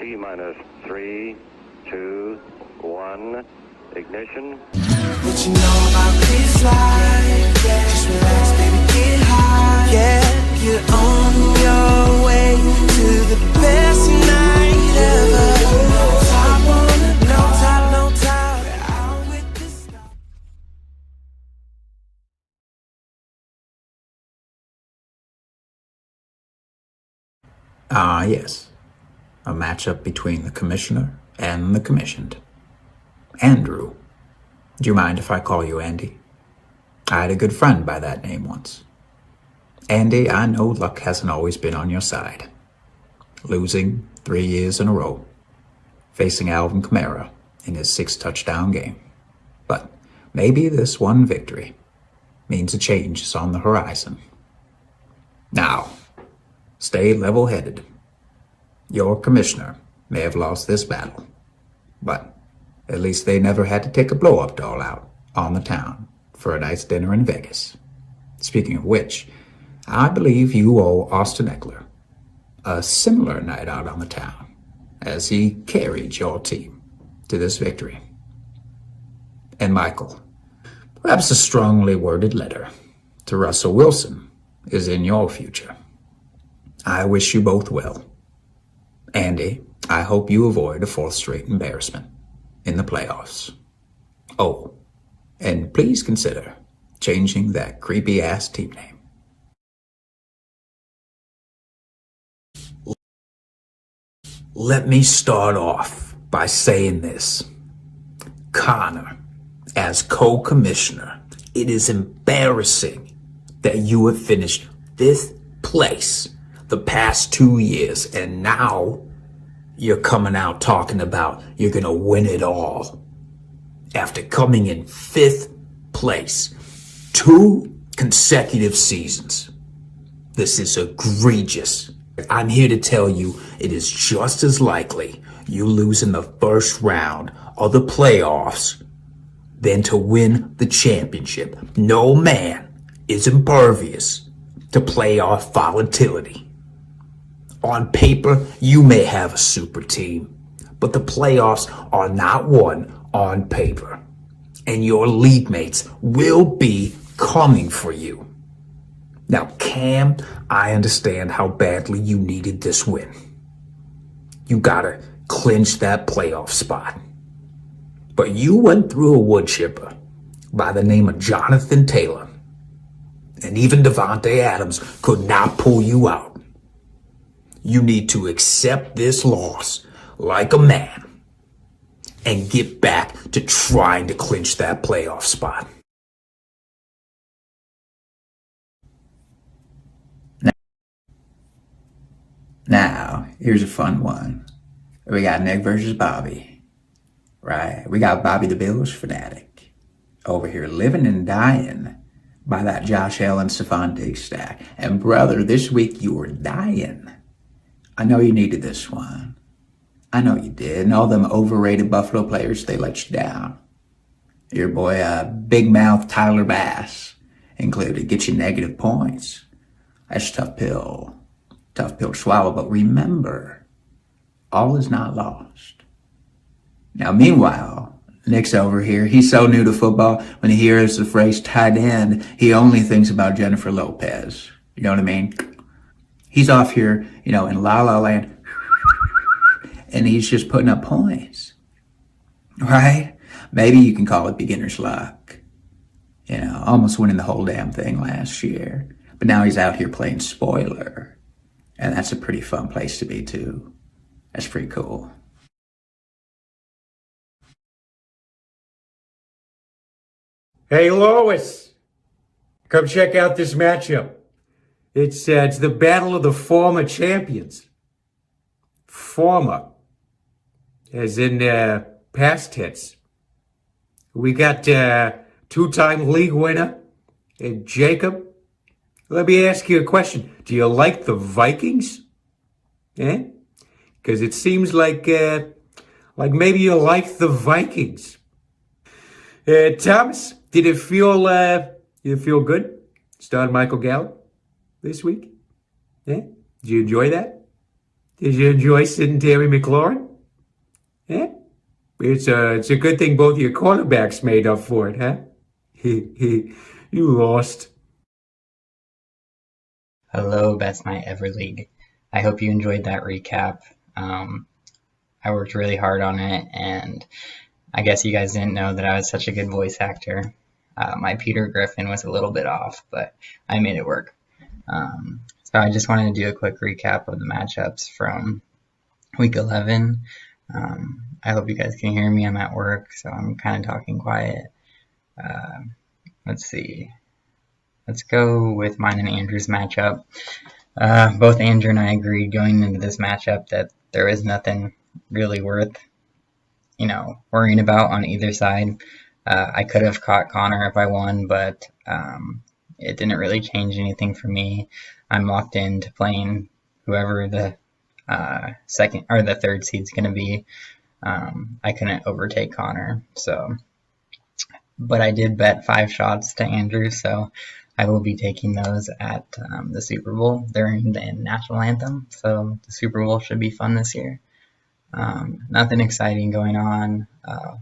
T minus 3, 2, 1, ignition. What you know about this life? Yeah. Just relax, baby, get high. Yeah, you're on your way to the best night ever. No top on it, no top, no top. Out with the stars. Yes. A matchup between the commissioner and the commissioned. Andrew. Do you mind if I call you Andy? I had a good friend by that name once. Andy, I know luck hasn't always been on your side. Losing 3 years in a row. Facing Alvin Kamara in his 6-touchdown game. But maybe this one victory means a change is on the horizon. Now, stay level-headed. Your commissioner may have lost this battle, but at least they never had to take a blow-up doll out on the town for a nice dinner in Vegas. Speaking of which, I believe you owe Austin Eckler a similar night out on the town as he carried your team to this victory. And Michael, perhaps a strongly worded letter to Russell Wilson is in your future. I wish you both well. Andy, I hope you avoid a 4th straight embarrassment in the playoffs. Oh, and please consider changing that creepy-ass team name. Let me start off by saying this. Connor, as co-commissioner, it is embarrassing that you have finished 5th place the past 2 years, and now you're coming out talking about you're gonna win it all. After coming in 5th place 2 consecutive seasons. This is egregious. I'm here to tell you it is just as likely you lose in the first round of the playoffs than to win the championship. No man is impervious to playoff volatility. On paper, you may have a super team, but the playoffs are not won on paper, and your league mates will be coming for you. Now, Cam, I understand how badly you needed this win. You gotta clinch that playoff spot. But you went through a wood chipper by the name of Jonathan Taylor, and even Devontae Adams could not pull you out. You need to accept this loss like a man and get back to trying to clinch that playoff spot. Now, here's a fun one. We got Nick versus Bobby, right? We got Bobby the Bills fanatic over here living and dying by that Josh Allen Stephon Diggs stack. And brother, this week you were dying. I know you needed this one. I know you did. And all them overrated Buffalo players, they let you down. Your boy, Big Mouth Tyler Bass included, get you negative points. That's a tough pill to swallow. But remember, all is not lost. Now, meanwhile, Nick's over here. He's so new to football. When he hears the phrase tight end, he only thinks about Jennifer Lopez. You know what I mean? He's off here, in La La Land, and he's just putting up points, right? Maybe you can call it beginner's luck. Almost winning the whole damn thing last year. But now he's out here playing spoiler, and that's a pretty fun place to be, too. That's pretty cool. Hey, Lois, come check out this matchup. It's the battle of the former champions. Former, as in past tense. We got 2-time league winner, Jacob. Let me ask you a question. Do you like the Vikings? Eh? Because it seems like maybe you like the Vikings. Thomas, did it feel good starting Michael Gallup this week? Yeah? Did you enjoy that? Did you enjoy sitting Terry McLaurin? Eh? It's a good thing both of your quarterbacks made up for it, huh? You lost. Hello, Best Night Ever League. I hope you enjoyed that recap. I worked really hard on it, and I guess you guys didn't know that I was such a good voice actor. My Peter Griffin was a little bit off, but I made it work. So I just wanted to do a quick recap of the matchups from Week 11. I hope you guys can hear me. I'm at work, so I'm kind of talking quiet. Let's see. Let's go with mine and Andrew's matchup. Both Andrew and I agreed going into this matchup that there was nothing really worth, worrying about on either side. I could have caught Connor if I won, but it didn't really change anything for me. I'm locked into playing whoever the second or the third seed's going to be. I couldn't overtake Connor, but I did bet 5 shots to Andrew, so I will be taking those at the Super Bowl during the national anthem. So the Super Bowl should be fun this year. Nothing exciting going on.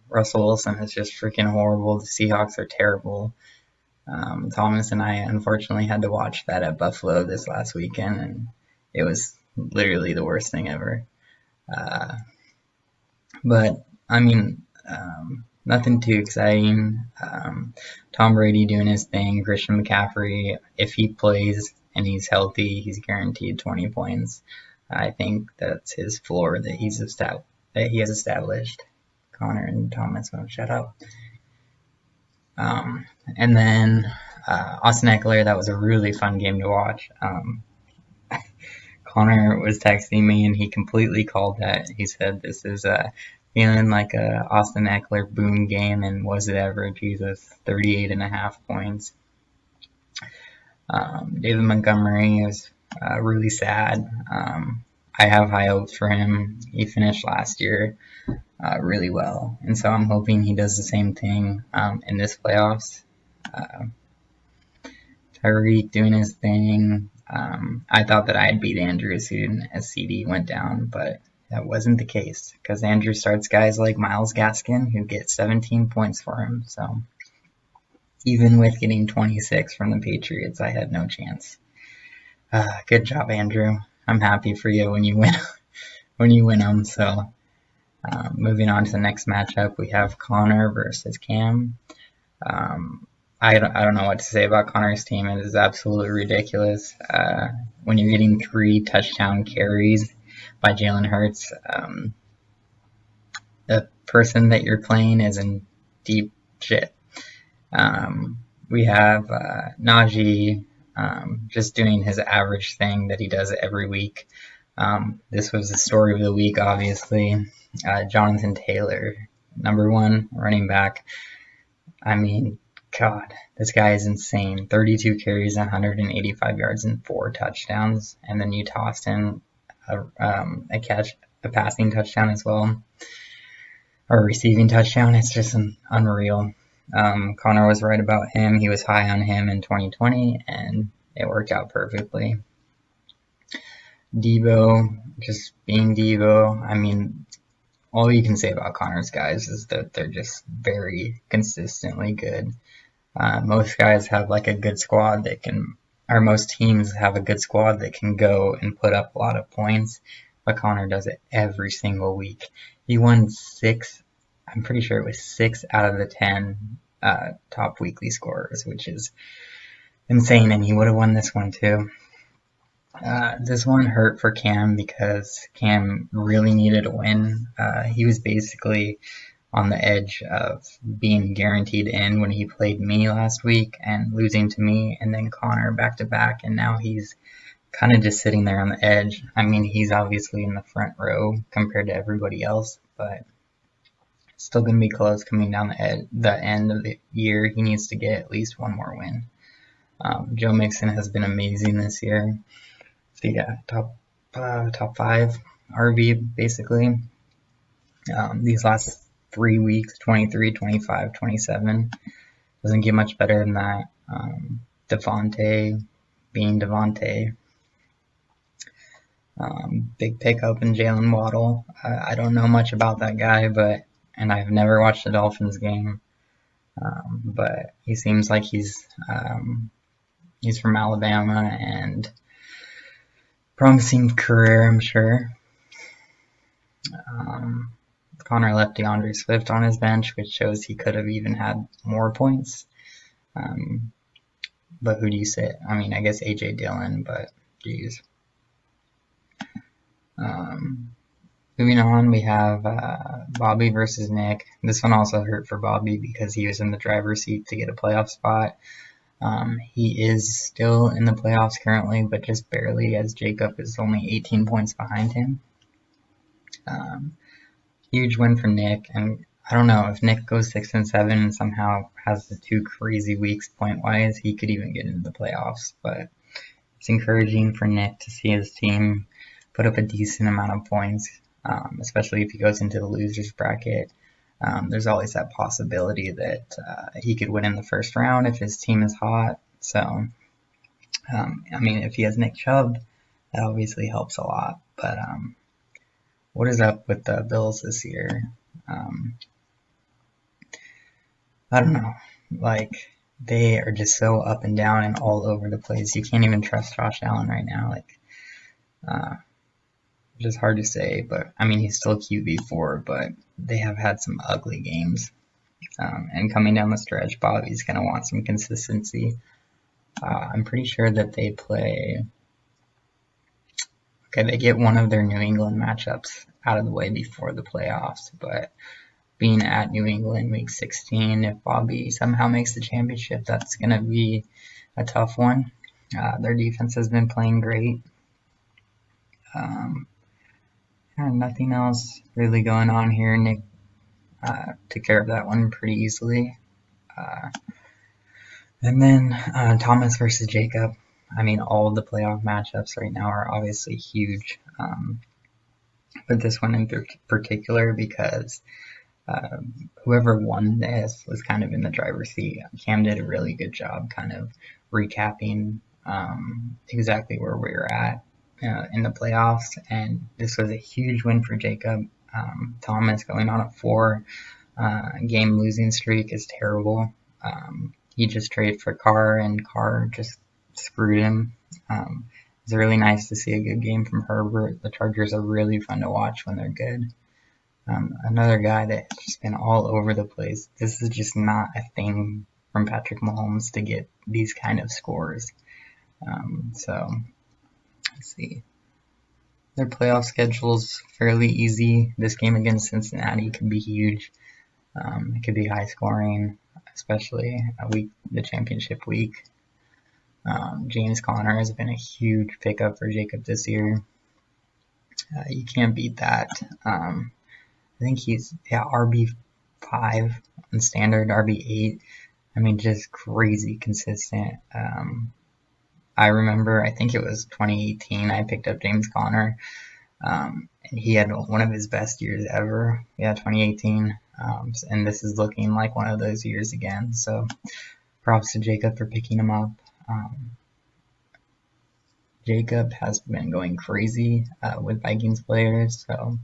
Russell Wilson is just freaking horrible. The Seahawks are terrible. Thomas and I unfortunately had to watch that at Buffalo this last weekend, and it was literally the worst thing ever. But I mean, nothing too exciting. Tom Brady doing his thing. Christian McCaffrey, if he plays and he's healthy, he's guaranteed 20 points. I think that's his floor that he has established. Connor and Thomas won't shut up. And then Austin Eckler, that was a really fun game to watch. Connor was texting me and he completely called that. He said this is feeling like a Austin Eckler boom game, and was it ever? Jesus, 38.5 points. David Montgomery is really sad. I have high hopes for him. He finished last year really well, and so I'm hoping he does the same thing in this playoffs. Tyreek doing his thing. I thought that I'd beat Andrew as soon as CD went down, but that wasn't the case because Andrew starts guys like Myles Gaskin who get 17 points for him. So even with getting 26 from the Patriots, I had no chance. Good job, Andrew. I'm happy for you when you win them. So moving on to the next matchup, we have Connor versus Cam. I don't know what to say about Connor's team. It is absolutely ridiculous. When you're getting 3 touchdown carries by Jalen Hurts, the person that you're playing is in deep shit. We have Najee just doing his average thing that he does every week. This was the story of the week, obviously. Jonathan Taylor, number 1 running back. I mean, God, this guy is insane. 32 carries, 185 yards, and 4 touchdowns. And then you tossed in a passing touchdown as well, or a receiving touchdown. It's just unreal. Connor was right about him. He was high on him in 2020, and it worked out perfectly. Debo, just being Debo. I mean, all you can say about Connor's guys is that they're just very consistently good. Most guys have like a good squad that can, or most teams have a good squad that can go and put up a lot of points, but Connor does it every single week. He won 6, I'm pretty sure it was 6 out of the 10 top weekly scorers, which is insane, and he would have won this one too. This one hurt for Cam because Cam really needed a win. He was basically on the edge of being guaranteed in when he played me last week and losing to me, and then Connor back to back, and now he's kind of just sitting there on the edge. I mean, he's obviously in the front row compared to everybody else, but it's still going to be close coming down the end of the year. He needs to get at least one more win. Joe Mixon has been amazing this year. So yeah, top 5 RB basically. These last 3 weeks, 23, 25, 27. Doesn't get much better than that. Devontae being Devontae. Big pickup in Jalen Waddle. I don't know much about that guy, and I've never watched a Dolphins game, but he seems like he's from Alabama and promising career, I'm sure. Connor left DeAndre Swift on his bench, which shows he could have even had more points. But who do you sit? I mean, I guess A.J. Dillon, but geez. Moving on, we have Bobby versus Nick. This one also hurt for Bobby because he was in the driver's seat to get a playoff spot. He is still in the playoffs currently, but just barely, as Jacob is only 18 points behind him. Huge win for Nick, and I don't know, if Nick goes 6-7 and somehow has the 2 crazy weeks point-wise, he could even get into the playoffs, but it's encouraging for Nick to see his team put up a decent amount of points, especially if he goes into the losers bracket. There's always that possibility that he could win in the first round if his team is hot. So, I mean, if he has Nick Chubb, that obviously helps a lot. But what is up with the Bills this year? I don't know. Like, they are just so up and down and all over the place. You can't even trust Josh Allen right now. Like, which is hard to say, but I mean, he's still QB4, but they have had some ugly games. And coming down the stretch, Bobby's going to want some consistency. I'm pretty sure that they play... Okay, they get one of their New England matchups out of the way before the playoffs, but being at New England week 16, if Bobby somehow makes the championship, that's going to be a tough one. Their defense has been playing great. Nothing else really going on here. Nick took care of that one pretty easily. And then Thomas versus Jacob. I mean, all of the playoff matchups right now are obviously huge. But this one in particular, because whoever won this was kind of in the driver's seat. Cam did a really good job kind of recapping exactly where we were at in the playoffs, and this was a huge win for Jacob. Thomas going on a 4-game losing streak is terrible. He just traded for Carr, and Carr just screwed him. It's really nice to see a good game from Herbert. The Chargers are really fun to watch when they're good. Another guy that's just been all over the place. This is just not a thing from Patrick Mahomes to get these kind of scores. So, let's see. Their playoff schedule's fairly easy. This game against Cincinnati could be huge. It could be high scoring, especially the championship week. James Conner has been a huge pickup for Jacob this year. You can't beat that. I think he's RB5 on standard, RB8. I mean, just crazy consistent. I remember, I think it was 2018, I picked up James Conner, and he had one of his best years ever. 2018, and this is looking like one of those years again. So, props to Jacob for picking him up. Jacob has been going crazy with Vikings players, so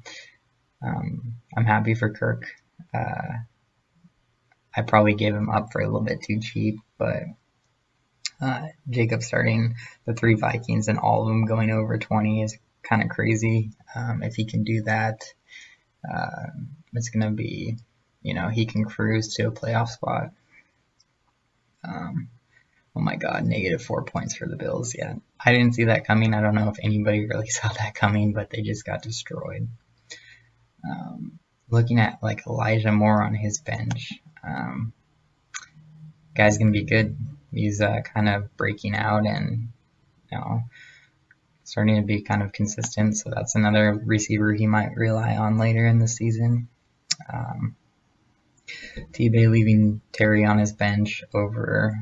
I'm happy for Kirk. I probably gave him up for a little bit too cheap, but Jacob starting the 3 Vikings and all of them going over 20 is kind of crazy. If he can do that, it's going to be, he can cruise to a playoff spot. Oh my God, -4 points for the Bills. Yeah, I didn't see that coming. I don't know if anybody really saw that coming, but they just got destroyed. Looking at like Elijah Moore on his bench, guy's gonna be good. He's kind of breaking out and starting to be kind of consistent. So that's another receiver he might rely on later in the season. T-Bay leaving Terry on his bench over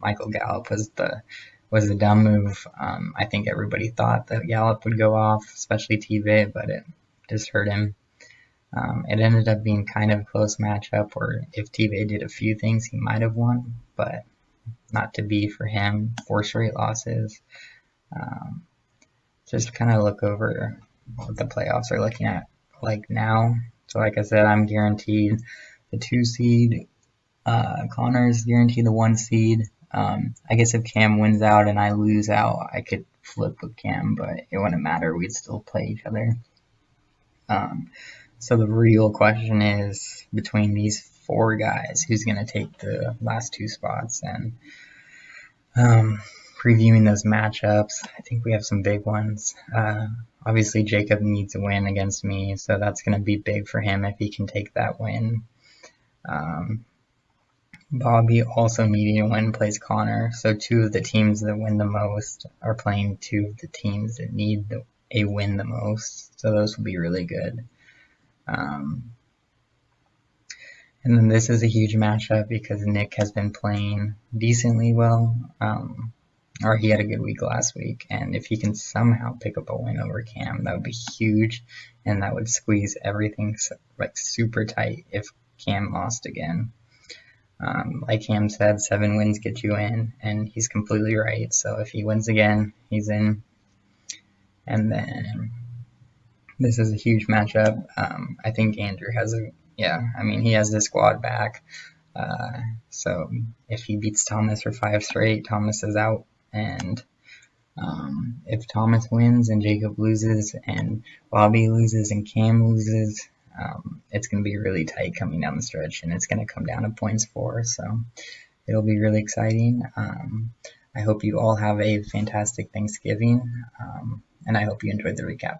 Michael Gallup was a dumb move. I think everybody thought that Gallup would go off, especially T-Bay, but it just hurt him. It ended up being kind of a close matchup, or if T-Bay did a few things, he might have won, but not to be for him. 4 straight losses. just kind of look over what the playoffs are looking at like now. So like I said, I'm guaranteed the 2 seed. Connor's guaranteed the 1 seed. I guess if Cam wins out and I lose out, I could flip with Cam, but it wouldn't matter. We'd still play each other. So the real question is, between these 4 guys, who's going to take the last 2 spots? And previewing those matchups, I think we have some big ones. Obviously, Jacob needs a win against me, so that's going to be big for him if he can take that win. Bobby also needing a win plays Connor, so 2 of the teams that win the most are playing 2 of the teams that need a win the most, so those will be really good. And then this is a huge matchup because Nick has been playing decently well, or he had a good week last week, and if he can somehow pick up a win over Cam, that would be huge, and that would squeeze everything like super tight if Cam lost again. Like Cam said, 7 wins get you in, and he's completely right. So if he wins again, he's in. And then this is a huge matchup. I think Andrew has he has the squad back. So if he beats Thomas for 5 straight, Thomas is out. And if Thomas wins and Jacob loses and Bobby loses and Cam loses, it's going to be really tight coming down the stretch, and it's going to come down to points for. So it'll be really exciting. I hope you all have a fantastic Thanksgiving, and I hope you enjoyed the recap.